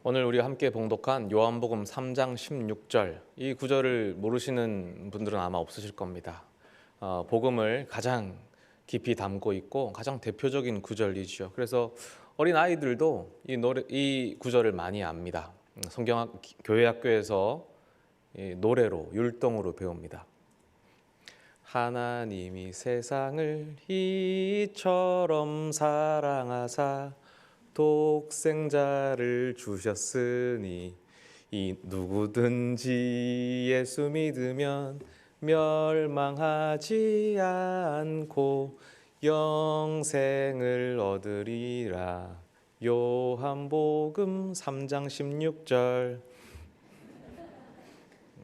오늘 우리 함께 봉독한 요한복음 3장 16절, 이 구절을 모르시는 분들은 아마 없으실 겁니다. 복음을 가장 깊이 담고 있고 가장 대표적인 구절이죠. 그래서 어린 아이들도 이 구절을 많이 압니다. 교회 학교에서 노래로 율동으로 배웁니다. 하나님이 세상을 이처럼 사랑하사 독생자를 주셨으니 이 누구든지 예수 믿으면 멸망하지 않고 영생을 얻으리라. 요한복음 3장 16절.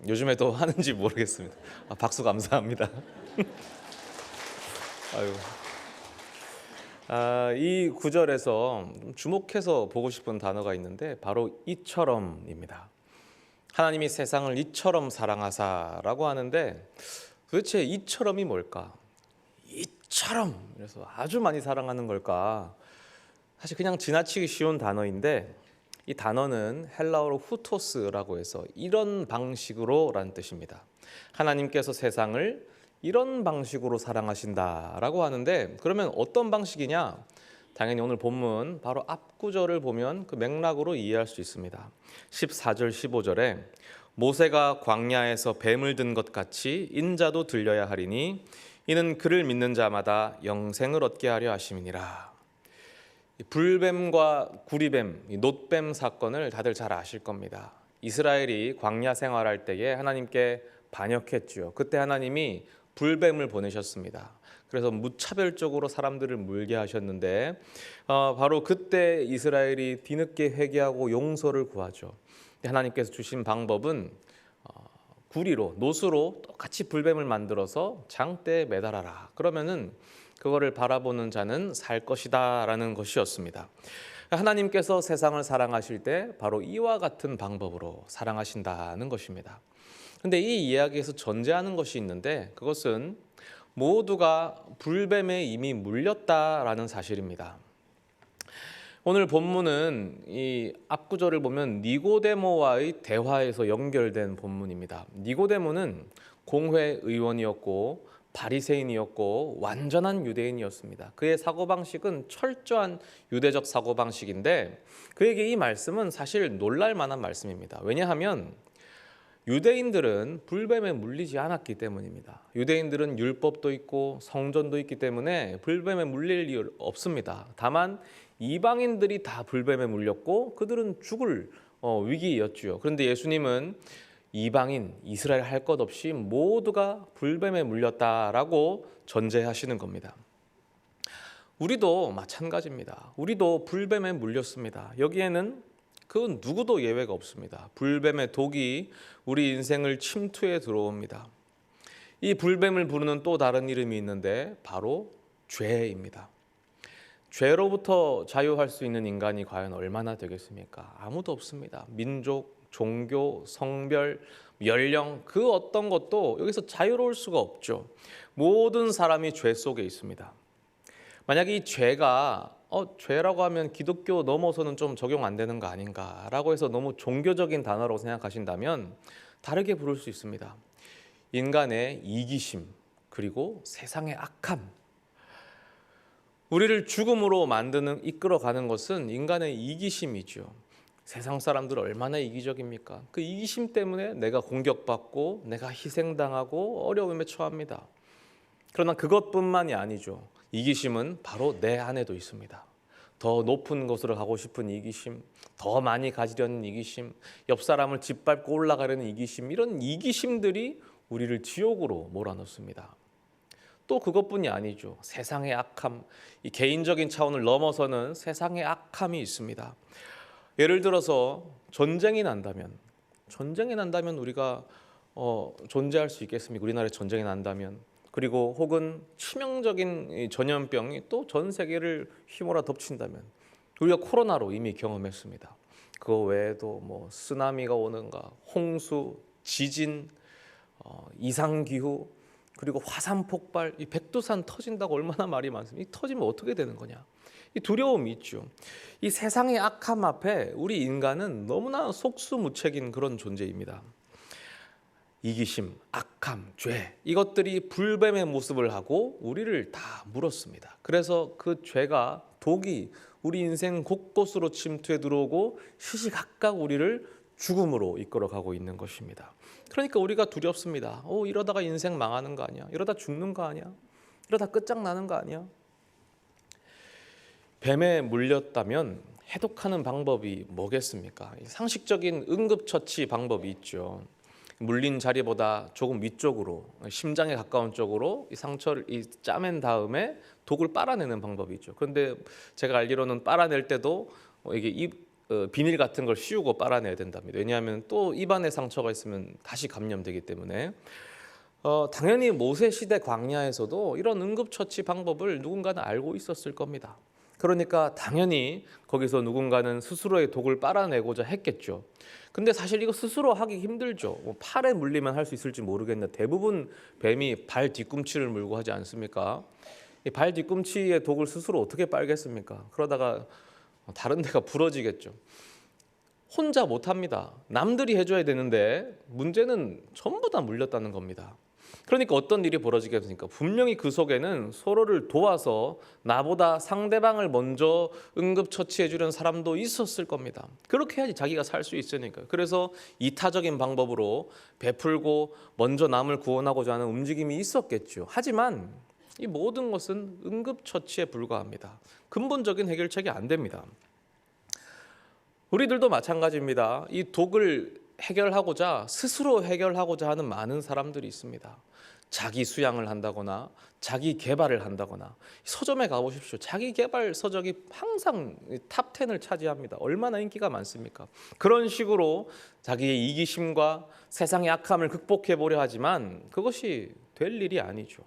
요즘에도 하는지 모르겠습니다. 박수 감사합니다. 아유. 이 구절에서 주목해서 보고 싶은 단어가 있는데 바로 이처럼입니다. 하나님이 세상을 이처럼 사랑하사라고 하는데 도대체 이처럼이 뭘까? 이처럼 그래서 아주 많이 사랑하는 걸까? 사실 그냥 지나치기 쉬운 단어인데 이 단어는 헬라어로 후토스라고 해서 이런 방식으로라는 뜻입니다. 하나님께서 세상을 이런 방식으로 사랑하신다라고 하는데 그러면 어떤 방식이냐? 당연히 오늘 본문 바로 앞 구절을 보면 그 맥락으로 이해할 수 있습니다. 14절 15절에 모세가 광야에서 뱀을 든 것 같이 인자도 들려야 하리니 이는 그를 믿는 자마다 영생을 얻게 하려 하심이니라. 불뱀과 구리뱀, 놋뱀 사건을 다들 잘 아실 겁니다. 이스라엘이 광야 생활할 때에 하나님께 반역했죠. 그때 하나님이 불뱀을 보내셨습니다. 그래서 무차별적으로 사람들을 물게 하셨는데 바로 그때 이스라엘이 뒤늦게 회개하고 용서를 구하죠. 하나님께서 주신 방법은 구리로, 놋으로 똑같이 불뱀을 만들어서 장대에 매달아라. 그러면은 그거를 바라보는 자는 살 것이다 라는 것이었습니다. 하나님께서 세상을 사랑하실 때 바로 이와 같은 방법으로 사랑하신다는 것입니다. 근데 이 이야기에서 전제하는 것이 있는데 그것은 모두가 불뱀에 이미 물렸다라는 사실입니다. 오늘 본문은 이 앞구절을 보면 니고데모와의 대화에서 연결된 본문입니다. 니고데모는 공회 의원이었고 바리새인이었고 완전한 유대인이었습니다. 그의 사고방식은 철저한 유대적 사고방식인데 그에게 이 말씀은 사실 놀랄 만한 말씀입니다. 왜냐하면 유대인들은 불뱀에 물리지 않았기 때문입니다. 유대인들은 율법도 있고 성전도 있기 때문에 불뱀에 물릴 일 없습니다. 다만 이방인들이 다 불뱀에 물렸고 그들은 죽을 위기였죠. 그런데 예수님은 이방인, 이스라엘 할 것 없이 모두가 불뱀에 물렸다라고 전제하시는 겁니다. 우리도 마찬가지입니다. 우리도 불뱀에 물렸습니다. 여기에는 그 누구도 예외가 없습니다. 불뱀의 독이 우리 인생을 침투해 들어옵니다. 이 불뱀을 부르는 또 다른 이름이 있는데 바로 죄입니다. 죄로부터 자유할 수 있는 인간이 과연 얼마나 되겠습니까? 아무도 없습니다. 민족, 종교, 성별, 연령 그 어떤 것도 여기서 자유로울 수가 없죠. 모든 사람이 죄 속에 있습니다. 만약 이 죄가 죄라고 하면 기독교 넘어서는 좀 적용 안 되는 거 아닌가라고 해서 너무 종교적인 단어라고 생각하신다면 다르게 부를 수 있습니다. 인간의 이기심 그리고 세상의 악함. 우리를 죽음으로 이끌어가는 것은 인간의 이기심이죠. 세상 사람들 얼마나 이기적입니까? 그 이기심 때문에 내가 공격받고 내가 희생당하고 어려움에 처합니다. 그러나 그것뿐만이 아니죠. 이기심은 바로 내 안에도 있습니다. 더 높은 곳으로 가고 싶은 이기심, 더 많이 가지려는 이기심, 옆 사람을 짓밟고 올라가려는 이기심, 이런 이기심들이 우리를 지옥으로 몰아넣습니다. 또 그것뿐이 아니죠. 세상의 악함, 이 개인적인 차원을 넘어서는 세상의 악함이 있습니다. 예를 들어서 전쟁이 난다면 우리가 존재할 수 있겠습니까? 우리나라에 전쟁이 난다면. 그리고 혹은 치명적인 전염병이 또 전 세계를 휘몰아 덮친다면 우리가 코로나로 이미 경험했습니다. 그거 외에도 뭐 쓰나미가 오는가, 홍수, 지진, 이상기후, 그리고 화산 폭발, 이 백두산 터진다고 얼마나 말이 많습니다. 이 터지면 어떻게 되는 거냐? 이 두려움이 있죠. 이 세상의 악함 앞에 우리 인간은 너무나 속수무책인 그런 존재입니다. 이기심, 악함, 죄 이것들이 불뱀의 모습을 하고 우리를 다 물었습니다. 그래서 그 죄가 독이 우리 인생 곳곳으로 침투해 들어오고 시시각각 우리를 죽음으로 이끌어가고 있는 것입니다. 그러니까 우리가 두렵습니다. 이러다가 인생 망하는 거 아니야? 이러다 죽는 거 아니야? 이러다 끝장나는 거 아니야? 뱀에 물렸다면 해독하는 방법이 뭐겠습니까? 상식적인 응급처치 방법이 있죠. 물린 자리보다 조금 위쪽으로, 심장에 가까운 쪽으로 이 상처를 짜맨 다음에 독을 빨아내는 방법이 있죠. 그런데 제가 알기로는 빨아낼 때도 이게 비닐 같은 걸 씌우고 빨아내야 된답니다. 왜냐하면 또 입안에 상처가 있으면 다시 감염되기 때문에. 당연히 모세 시대 광야에서도 이런 응급처치 방법을 누군가는 알고 있었을 겁니다. 그러니까 당연히 거기서 누군가는 스스로의 독을 빨아내고자 했겠죠. 근데 사실 이거 스스로 하기 힘들죠. 팔에 물리면 할 수 있을지 모르겠는데 대부분 뱀이 발 뒤꿈치를 물고 하지 않습니까? 이 발 뒤꿈치의 독을 스스로 어떻게 빨겠습니까? 그러다가 다른 데가 부러지겠죠. 혼자 못합니다. 남들이 해줘야 되는데 문제는 전부 다 물렸다는 겁니다. 그러니까 어떤 일이 벌어지겠습니까? 분명히 그 속에는 서로를 도와서 나보다 상대방을 먼저 응급처치해 주는 사람도 있었을 겁니다. 그렇게 해야지 자기가 살 수 있으니까요. 그래서 이타적인 방법으로 베풀고 먼저 남을 구원하고자 하는 움직임이 있었겠죠. 하지만 이 모든 것은 응급처치에 불과합니다. 근본적인 해결책이 안 됩니다. 우리들도 마찬가지입니다. 이 독을 해결하고자 스스로 해결하고자 하는 많은 사람들이 있습니다. 자기 수양을 한다거나 자기 개발을 한다거나 서점에 가보십시오. 자기 개발 서적이 항상 탑 10을 차지합니다. 얼마나 인기가 많습니까? 그런 식으로 자기의 이기심과 세상의 악함을 극복해 보려 하지만 그것이 될 일이 아니죠.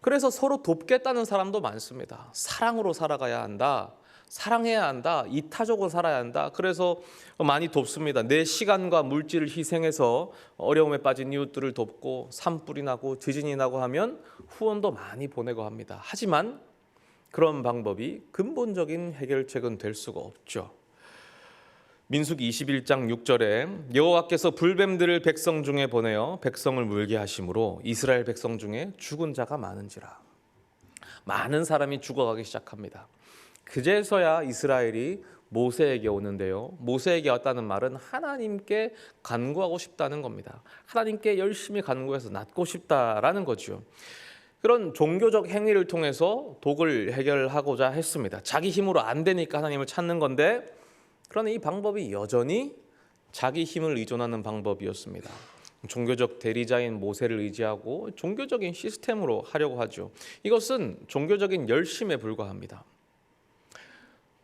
그래서 서로 돕겠다는 사람도 많습니다. 사랑으로 살아가야 한다. 사랑해야 한다. 이타적으로 살아야 한다. 그래서 많이 돕습니다. 내 시간과 물질을 희생해서 어려움에 빠진 이웃들을 돕고 산불이 나고 지진이 나고 하면 후원도 많이 보내고 합니다. 하지만 그런 방법이 근본적인 해결책은 될 수가 없죠. 민수기 21장 6절에 여호와께서 불뱀들을 백성 중에 보내어 백성을 물게 하심으로 이스라엘 백성 중에 죽은 자가 많은지라. 많은 사람이 죽어가기 시작합니다. 그제서야 이스라엘이 모세에게 오는데요. 모세에게 왔다는 말은 하나님께 간구하고 싶다는 겁니다. 하나님께 열심히 간구해서 낫고 싶다라는 거죠. 그런 종교적 행위를 통해서 독을 해결하고자 했습니다. 자기 힘으로 안 되니까 하나님을 찾는 건데, 그러나 이 방법이 여전히 자기 힘을 의존하는 방법이었습니다. 종교적 대리자인 모세를 의지하고 종교적인 시스템으로 하려고 하죠. 이것은 종교적인 열심에 불과합니다.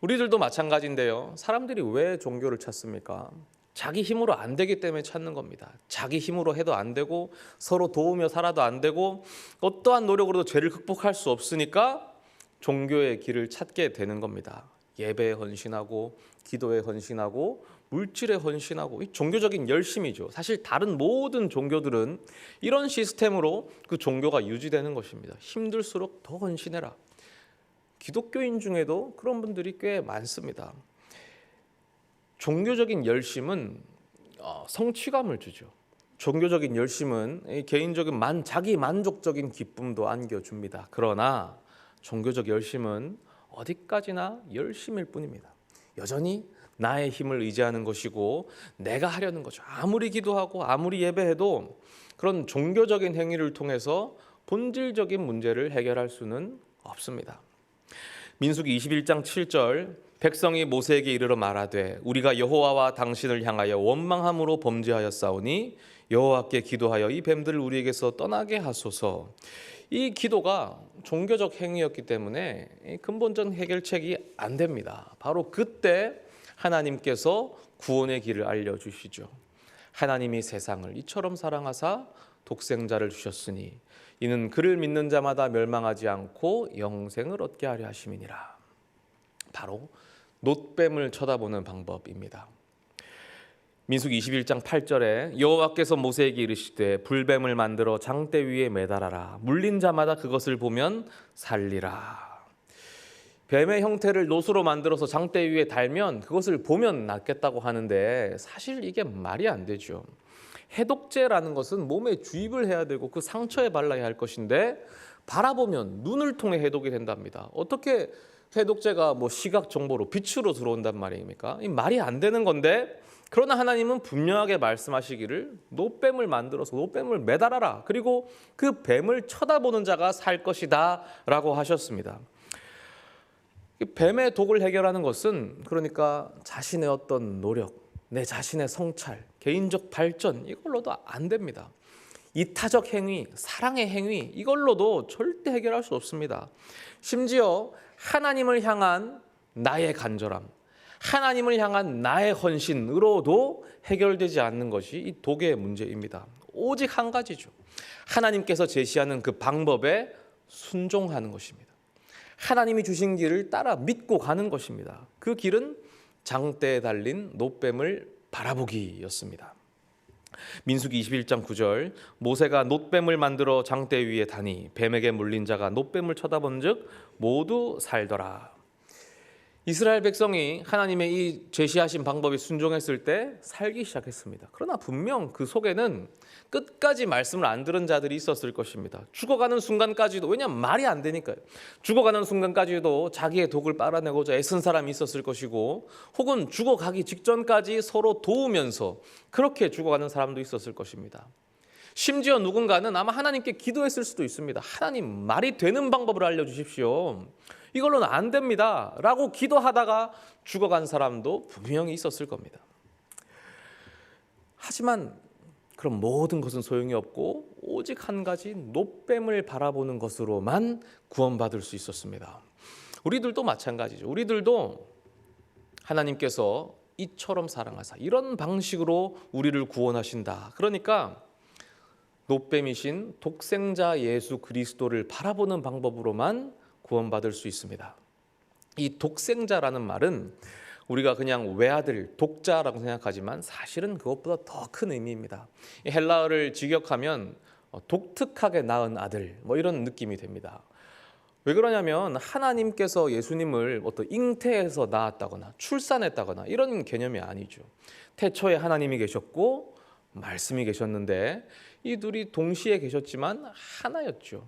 우리들도 마찬가지인데요. 사람들이 왜 종교를 찾습니까? 자기 힘으로 안 되기 때문에 찾는 겁니다. 자기 힘으로 해도 안 되고 서로 도우며 살아도 안 되고 어떠한 노력으로도 죄를 극복할 수 없으니까 종교의 길을 찾게 되는 겁니다. 예배에 헌신하고 기도에 헌신하고 물질에 헌신하고, 이 종교적인 열심이죠. 사실 다른 모든 종교들은 이런 시스템으로 그 종교가 유지되는 것입니다. 힘들수록 더 헌신해라. 기독교인 중에도 그런 분들이 꽤 많습니다. 종교적인 열심은 성취감을 주죠. 종교적인 열심은 개인적인 자기 만족적인 기쁨도 안겨줍니다. 그러나 종교적 열심은 어디까지나 열심일 뿐입니다. 여전히 나의 힘을 의지하는 것이고 내가 하려는 거죠. 아무리 기도하고 아무리 예배해도 그런 종교적인 행위를 통해서 본질적인 문제를 해결할 수는 없습니다. 민수기 21장 7절 백성이 모세에게 이르러 말하되 우리가 여호와와 당신을 향하여 원망함으로 범죄하였사오니 여호와께 기도하여 이 뱀들을 우리에게서 떠나게 하소서. 이 기도가 종교적 행위였기 때문에 근본적 해결책이 안 됩니다. 바로 그때 하나님께서 구원의 길을 알려주시죠. 하나님이 세상을 이처럼 사랑하사 독생자를 주셨으니 이는 그를 믿는 자마다 멸망하지 않고 영생을 얻게 하려 하심이니라. 바로 놋뱀을 쳐다보는 방법입니다. 민수기 21장 8절에 여호와께서 모세에게 이르시되 불뱀을 만들어 장대 위에 매달아라. 물린 자마다 그것을 보면 살리라. 뱀의 형태를 노수로 만들어서 장대 위에 달면 그것을 보면 낫겠다고 하는데 사실 이게 말이 안 되죠. 해독제라는 것은 몸에 주입을 해야 되고 그 상처에 발라야 할 것인데 바라보면 눈을 통해 해독이 된답니다. 어떻게 해독제가 뭐 시각 정보로 빛으로 들어온단 말입니까? 이 말이 안 되는 건데, 그러나 하나님은 분명하게 말씀하시기를 노뱀을 만들어서 노뱀을 매달아라. 그리고 그 뱀을 쳐다보는 자가 살 것이다 라고 하셨습니다. 뱀의 독을 해결하는 것은 그러니까 자신의 어떤 노력, 내 자신의 성찰, 개인적 발전 이걸로도 안 됩니다. 이타적 행위, 사랑의 행위 이걸로도 절대 해결할 수 없습니다. 심지어 하나님을 향한 나의 간절함, 하나님을 향한 나의 헌신으로도 해결되지 않는 것이 이 독의 문제입니다. 오직 한 가지죠. 하나님께서 제시하는 그 방법에 순종하는 것입니다. 하나님이 주신 길을 따라 믿고 가는 것입니다. 그 길은 장대에 달린 노뱀을 바라보기였습니다. 민수기 21장 9절, 모세가 놋뱀을 만들어 장대 위에 다니 뱀에게 물린 자가 놋뱀을 쳐다본즉 모두 살더라. 이스라엘 백성이 하나님의 이 제시하신 방법에 순종했을 때 살기 시작했습니다. 그러나 분명 그 속에는 끝까지 말씀을 안 들은 자들이 있었을 것입니다. 죽어가는 순간까지도, 왜냐하면 말이 안 되니까요. 죽어가는 순간까지도 자기의 독을 빨아내고자 애쓴 사람이 있었을 것이고, 혹은 죽어가기 직전까지 서로 도우면서 그렇게 죽어가는 사람도 있었을 것입니다. 심지어 누군가는 아마 하나님께 기도했을 수도 있습니다. 하나님, 말이 되는 방법을 알려주십시오. 이걸로는 안 됩니다 라고 기도하다가 죽어간 사람도 분명히 있었을 겁니다. 하지만 그럼 모든 것은 소용이 없고 오직 한 가지 놋뱀을 바라보는 것으로만 구원받을 수 있었습니다. 우리들도 마찬가지죠. 우리들도 하나님께서 이처럼 사랑하사 이런 방식으로 우리를 구원하신다. 그러니까 놋뱀이신 독생자 예수 그리스도를 바라보는 방법으로만 구원받을 수 있습니다. 이 독생자라는 말은 우리가 그냥 외아들, 독자라고 생각하지만 사실은 그것보다 더 큰 의미입니다. 이 헬라어를 직역하면 독특하게 낳은 아들, 뭐 이런 느낌이 됩니다. 왜 그러냐면 하나님께서 예수님을 어떤 잉태해서 낳았다거나 출산했다거나 이런 개념이 아니죠. 태초에 하나님이 계셨고 말씀이 계셨는데 이 둘이 동시에 계셨지만 하나였죠.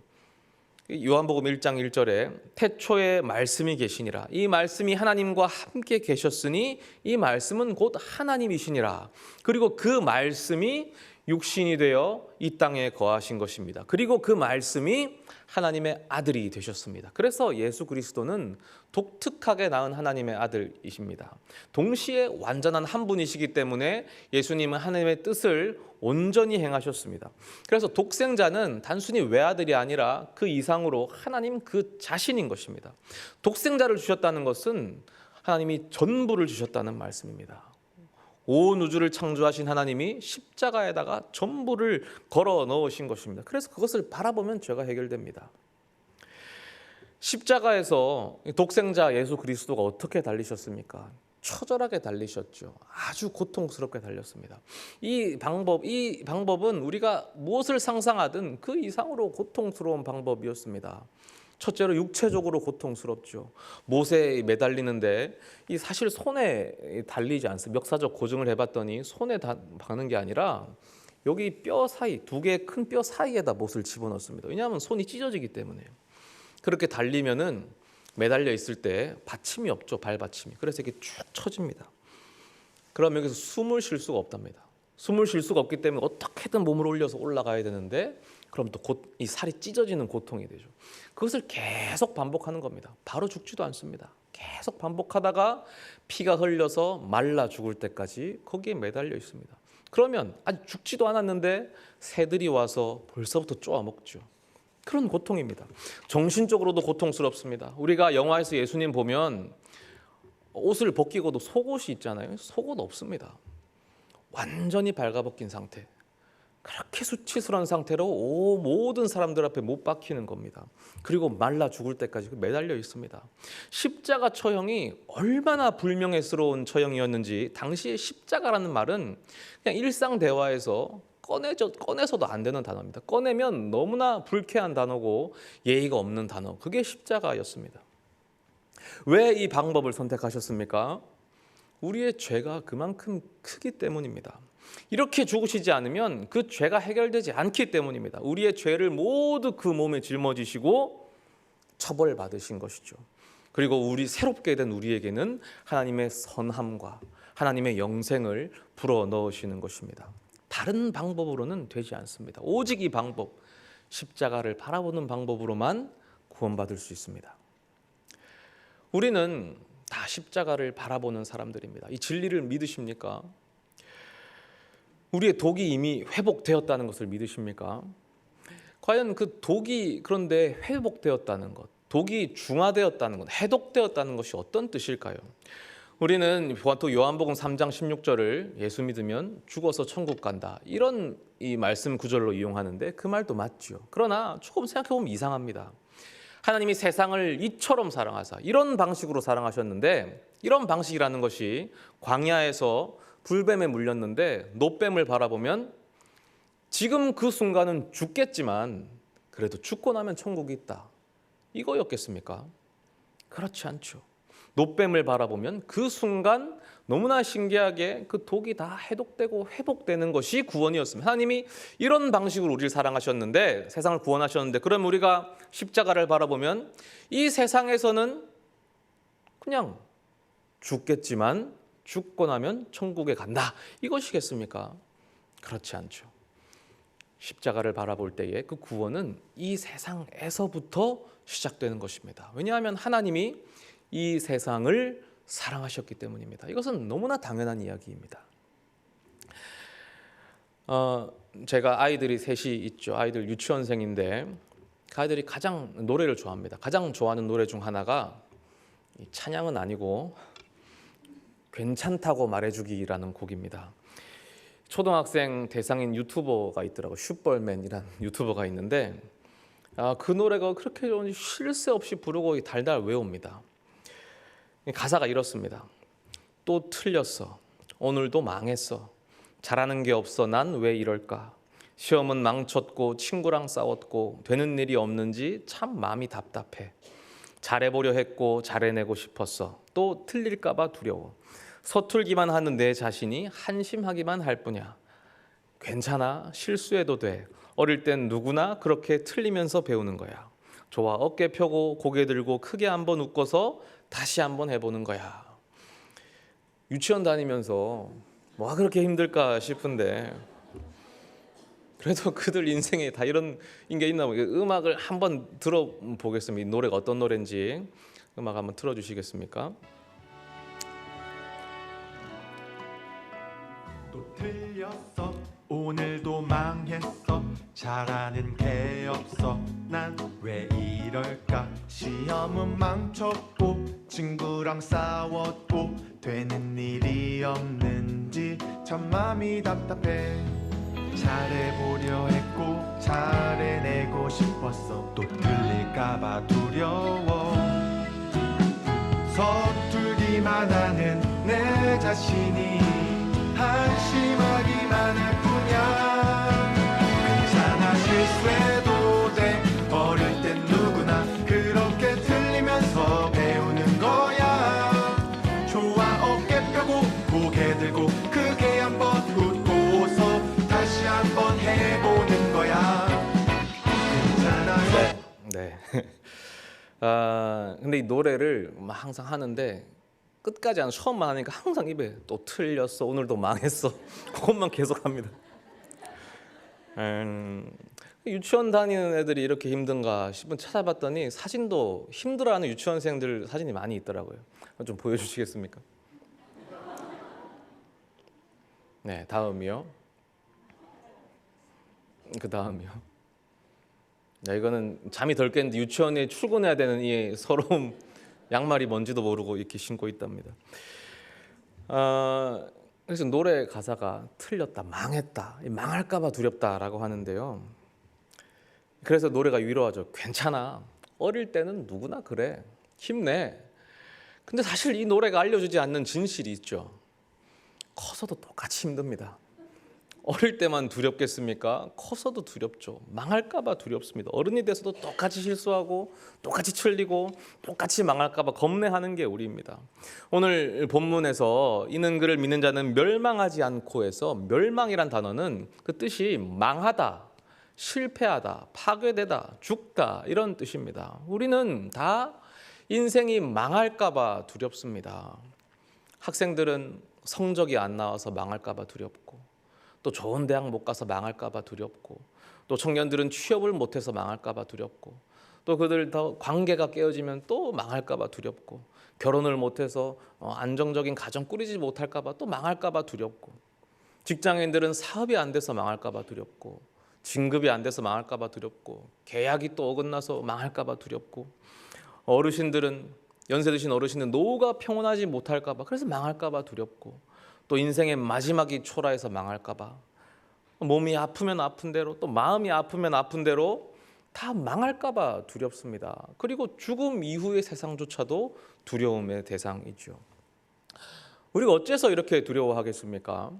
요한복음 1장 1절에 태초에 말씀이 계시니라. 이 말씀이 하나님과 함께 계셨으니 이 말씀은 곧 하나님이시니라. 그리고 그 말씀이 육신이 되어 이 땅에 거하신 것입니다. 그리고 그 말씀이 하나님의 아들이 되셨습니다. 그래서 예수 그리스도는 독특하게 낳은 하나님의 아들이십니다. 동시에 완전한 한 분이시기 때문에 예수님은 하나님의 뜻을 온전히 행하셨습니다. 그래서 독생자는 단순히 외아들이 아니라 그 이상으로 하나님 그 자신인 것입니다. 독생자를 주셨다는 것은 하나님이 전부를 주셨다는 말씀입니다. 온 우주를 창조하신 하나님이 십자가에다가 전부를 걸어 넣으신 것입니다. 그래서 그것을 바라보면 죄가 해결됩니다. 십자가에서 독생자 예수 그리스도가 어떻게 달리셨습니까? 처절하게 달리셨죠. 아주 고통스럽게 달렸습니다. 이 방법은 우리가 무엇을 상상하든 그 이상으로 고통스러운 방법이었습니다. 첫째로 육체적으로 고통스럽죠. 모세에 매달리는데 이 사실 손에 달리지 않습니다. 역사적 고증을 해봤더니 손에 박는 게 아니라 여기 뼈 사이, 두 개의 큰 뼈 사이에다 못을 집어넣습니다. 왜냐하면 손이 찢어지기 때문에요. 그렇게 달리면은 매달려 있을 때 받침이 없죠. 발받침이. 그래서 이렇게 쭉 처집니다. 그럼 여기서 숨을 쉴 수가 없답니다. 숨을 쉴 수가 없기 때문에 어떻게든 몸을 올려서 올라가야 되는데 그럼 또 이 살이 찢어지는 고통이 되죠. 그것을 계속 반복하는 겁니다. 바로 죽지도 않습니다. 계속 반복하다가 피가 흘려서 말라 죽을 때까지 거기에 매달려 있습니다. 그러면 아직 죽지도 않았는데 새들이 와서 벌써부터 쪼아먹죠. 그런 고통입니다. 정신적으로도 고통스럽습니다. 우리가 영화에서 예수님 보면 옷을 벗기고도 속옷이 있잖아요. 속옷 없습니다. 완전히 발가벗긴 상태. 그렇게 수치스러운 상태로 모든 사람들 앞에 못 박히는 겁니다. 그리고 말라 죽을 때까지 매달려 있습니다. 십자가 처형이 얼마나 불명예스러운 처형이었는지 당시에 십자가라는 말은 그냥 일상 대화에서 꺼내서도 안 되는 단어입니다. 꺼내면 너무나 불쾌한 단어고 예의가 없는 단어. 그게 십자가였습니다. 왜 이 방법을 선택하셨습니까? 우리의 죄가 그만큼 크기 때문입니다. 이렇게 죽으시지 않으면 그 죄가 해결되지 않기 때문입니다. 우리의 죄를 모두 그 몸에 짊어지시고 처벌받으신 것이죠. 그리고 새롭게 된 우리에게는 하나님의 선함과 하나님의 영생을 불어넣으시는 것입니다. 다른 방법으로는 되지 않습니다. 오직 이 방법, 십자가를 바라보는 방법으로만 구원받을 수 있습니다. 우리는 다 십자가를 바라보는 사람들입니다. 이 진리를 믿으십니까? 우리의 독이 이미 회복되었다는 것을 믿으십니까? 과연 그 독이 그런데 회복되었다는 것, 독이 중화되었다는 것, 해독되었다는 것이 어떤 뜻일까요? 우리는 또 요한복음 3장 16절을 예수 믿으면 죽어서 천국 간다, 이런 이 말씀 구절로 이용하는데 그 말도 맞죠. 그러나 조금 생각해보면 이상합니다. 하나님이 세상을 이처럼 사랑하사 이런 방식으로 사랑하셨는데, 이런 방식이라는 것이 광야에서 불뱀에 물렸는데 놋뱀을 바라보면 지금 그 순간은 죽겠지만 그래도 죽고 나면 천국이 있다, 이거였겠습니까? 그렇지 않죠. 놋뱀을 바라보면 그 순간 너무나 신기하게 그 독이 다 해독되고 회복되는 것이 구원이었습니다. 하나님이 이런 방식으로 우리를 사랑하셨는데, 세상을 구원하셨는데, 그럼 우리가 십자가를 바라보면 이 세상에서는 그냥 죽겠지만 죽고 나면 천국에 간다, 이것이겠습니까? 그렇지 않죠. 십자가를 바라볼 때에 그 구원은 이 세상에서부터 시작되는 것입니다. 왜냐하면 하나님이 이 세상을 사랑하셨기 때문입니다. 이것은 너무나 당연한 이야기입니다. 제가 아이들이 셋이 있죠. 아이들 유치원생인데 그 아이들이 가장 노래를 좋아합니다. 가장 좋아하는 노래 중 하나가 찬양은 아니고 괜찮다고 말해주기라는 곡입니다. 초등학생 대상인 유튜버가 있더라고요. 슈퍼맨이라는 유튜버가 있는데 그 노래가 그렇게 쉴 새 없이 부르고 달달 외웁니다. 가사가 이렇습니다. 또 틀렸어. 오늘도 망했어. 잘하는 게 없어. 난 왜 이럴까? 시험은 망쳤고 친구랑 싸웠고 되는 일이 없는지 참 마음이 답답해. 잘해보려 했고 잘해내고 싶었어. 또 틀릴까 봐 두려워. 서툴기만 하는 내 자신이 한심하기만 할 뿐이야. 괜찮아. 실수해도 돼. 어릴 땐 누구나 그렇게 틀리면서 배우는 거야. 좋아. 어깨 펴고 고개 들고 크게 한번 웃고서 다시 한번 해보는 거야. 유치원 다니면서 뭐가 그렇게 힘들까 싶은데 그래도 그들 인생에 다 이런 게 있나 보요. 음악을 한번 들어보겠습니다. 이 노래가 어떤 노래인지 음악 한번 틀어주시겠습니까? 또 틀렸어. 오늘도 망했어. 잘하는 게 없어. 난 왜 이럴까? 시험은 망쳤고 친구랑 싸웠고 되는 일이 없는지 참 마음이 답답해. 잘해보려 했고 잘해내고 싶었어. 또 틀릴까봐 두려워. 서툴기만 하는 내 자신이 한심하기만 할 뿐이야. 괜찮아. 실수해도 돼. 어릴 땐 누구나 그렇게 틀리면서 배우는 거야. 좋아. 어깨 펴고 고개 들고 크게 한번 웃고서 다시 한번 해보는 거야. 괜찮아. 네. 근데 이 노래를 항상 하는데 끝까지 안 처음만 하니까 항상 입에 또 틀렸어. 오늘도 망했어. 그것만 계속합니다. 유치원 다니는 애들이 이렇게 힘든가 싶은 찾아봤더니 사진도 힘들어하는 유치원생들 사진이 많이 있더라고요. 좀 보여주시겠습니까? 네, 다음이요. 그 다음이요. 네, 이거는 잠이 덜 깼는데 유치원에 출근해야 되는 이 서러움, 양말이 뭔지도 모르고 이렇게 신고 있답니다. 그래서 노래 가사가 틀렸다, 망했다, 망할까봐 두렵다라고 하는데요. 그래서 노래가 위로하죠. 괜찮아. 어릴 때는 누구나 그래. 힘내. 근데 사실 이 노래가 알려주지 않는 진실이 있죠. 커서도 똑같이 힘듭니다. 어릴 때만 두렵겠습니까? 커서도 두렵죠. 망할까 봐 두렵습니다. 어른이 돼서도 똑같이 실수하고 똑같이 틀리고 똑같이 망할까 봐 겁내하는 게 우리입니다. 오늘 본문에서 이는 그를 믿는 자는 멸망하지 않고 해서 멸망이란 단어는 그 뜻이 망하다, 실패하다, 파괴되다, 죽다 이런 뜻입니다. 우리는 다 인생이 망할까 봐 두렵습니다. 학생들은 성적이 안 나와서 망할까 봐 두렵고, 또 좋은 대학 못 가서 망할까 봐 두렵고, 또 청년들은 취업을 못해서 망할까 봐 두렵고, 또 그들 더 관계가 깨어지면 또 망할까 봐 두렵고, 결혼을 못해서 안정적인 가정 꾸리지 못할까 봐 또 망할까 봐 두렵고, 직장인들은 사업이 안 돼서 망할까 봐 두렵고, 진급이 안 돼서 망할까 봐 두렵고, 계약이 또 어긋나서 망할까 봐 두렵고, 연세 드신 어르신은 노후가 평온하지 못할까 봐, 그래서 망할까 봐 두렵고, 또 인생의 마지막이 초라해서 망할까 봐, 몸이 아프면 아픈 대로, 또 마음이 아프면 아픈 대로 다 망할까 봐 두렵습니다. 그리고 죽음 이후의 세상조차도 두려움의 대상이죠. 우리가 어째서 이렇게 두려워하겠습니까?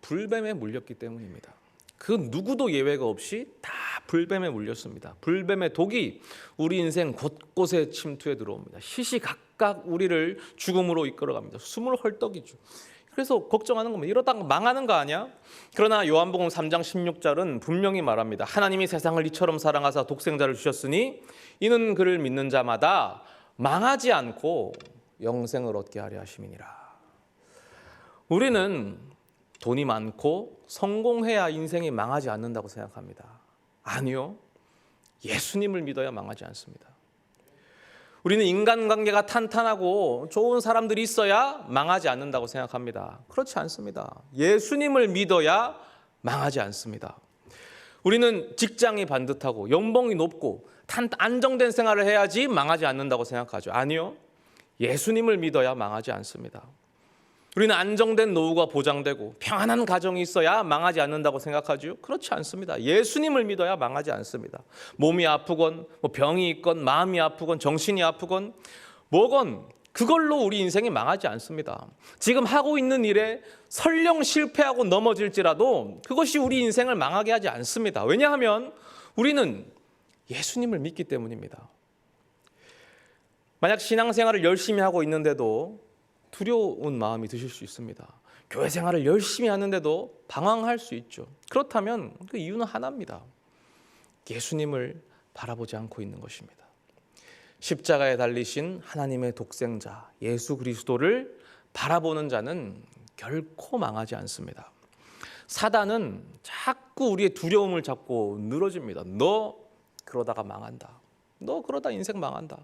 불뱀에 물렸기 때문입니다. 그 누구도 예외가 없이 다 불뱀에 물렸습니다. 불뱀의 독이 우리 인생 곳곳에 침투해 들어옵니다. 시시각각 우리를 죽음으로 이끌어갑니다. 숨을 헐떡이죠. 그래서 걱정하는 겁니다. 이러다가 망하는 거 아니야? 그러나 요한복음 3장 16절은 분명히 말합니다. 하나님이 세상을 이처럼 사랑하사 독생자를 주셨으니 이는 그를 믿는 자마다 망하지 않고 영생을 얻게 하려 하심이니라. 우리는 돈이 많고 성공해야 인생이 망하지 않는다고 생각합니다. 아니요. 예수님을 믿어야 망하지 않습니다. 우리는 인간관계가 탄탄하고 좋은 사람들이 있어야 망하지 않는다고 생각합니다. 그렇지 않습니다. 예수님을 믿어야 망하지 않습니다. 우리는 직장이 반듯하고 연봉이 높고 안정된 생활을 해야지 망하지 않는다고 생각하죠. 아니요. 예수님을 믿어야 망하지 않습니다. 우리는 안정된 노후가 보장되고 평안한 가정이 있어야 망하지 않는다고 생각하죠. 그렇지 않습니다. 예수님을 믿어야 망하지 않습니다. 몸이 아프건 병이 있건 마음이 아프건 정신이 아프건 뭐건 그걸로 우리 인생이 망하지 않습니다. 지금 하고 있는 일에 설령 실패하고 넘어질지라도 그것이 우리 인생을 망하게 하지 않습니다. 왜냐하면 우리는 예수님을 믿기 때문입니다. 만약 신앙생활을 열심히 하고 있는데도 두려운 마음이 드실 수 있습니다. 교회 생활을 열심히 하는데도 방황할 수 있죠. 그렇다면 그 이유는 하나입니다. 예수님을 바라보지 않고 있는 것입니다. 십자가에 달리신 하나님의 독생자 예수 그리스도를 바라보는 자는 결코 망하지 않습니다. 사단은 자꾸 우리의 두려움을 잡고 늘어집니다. 너 그러다가 망한다. 너 그러다 인생 망한다.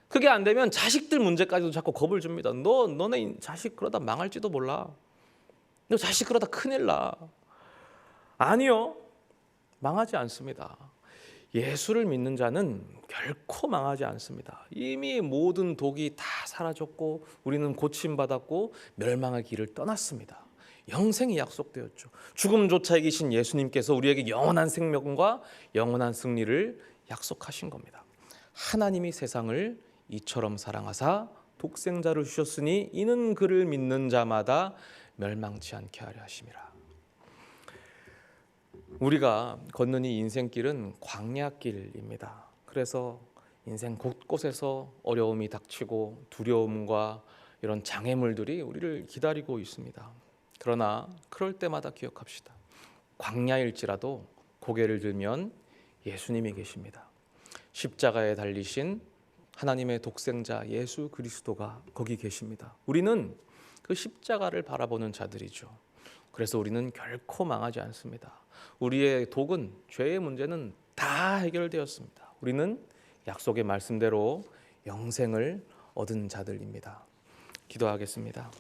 그게 안 되면 자식들 문제까지도 자꾸 겁을 줍니다. 너네 자식 그러다 망할지도 몰라. 너 자식 그러다 큰일 나. 아니요. 망하지 않습니다. 예수를 믿는 자는 결코 망하지 않습니다. 이미 모든 독이 다 사라졌고 우리는 고침받았고 멸망의 길을 떠났습니다. 영생이 약속되었죠. 죽음조차 이기신 예수님께서 우리에게 영원한 생명과 영원한 승리를 약속하신 겁니다. 하나님이 세상을 이처럼 사랑하사 독생자를 주셨으니 이는 그를 믿는 자마다 멸망치 않게 하려 하심이라. 우리가 걷는 이 인생길은 광야길입니다. 그래서 인생 곳곳에서 어려움이 닥치고 두려움과 이런 장애물들이 우리를 기다리고 있습니다. 그러나 그럴 때마다 기억합시다. 광야일지라도 고개를 들면 예수님이 계십니다. 십자가에 달리신 하나님의 독생자 예수 그리스도가 거기 계십니다. 우리는 그 십자가를 바라보는 자들이죠. 그래서 우리는 결코 망하지 않습니다. 우리의 독은, 죄의 문제는 다 해결되었습니다. 우리는 약속의 말씀대로 영생을 얻은 자들입니다. 기도하겠습니다.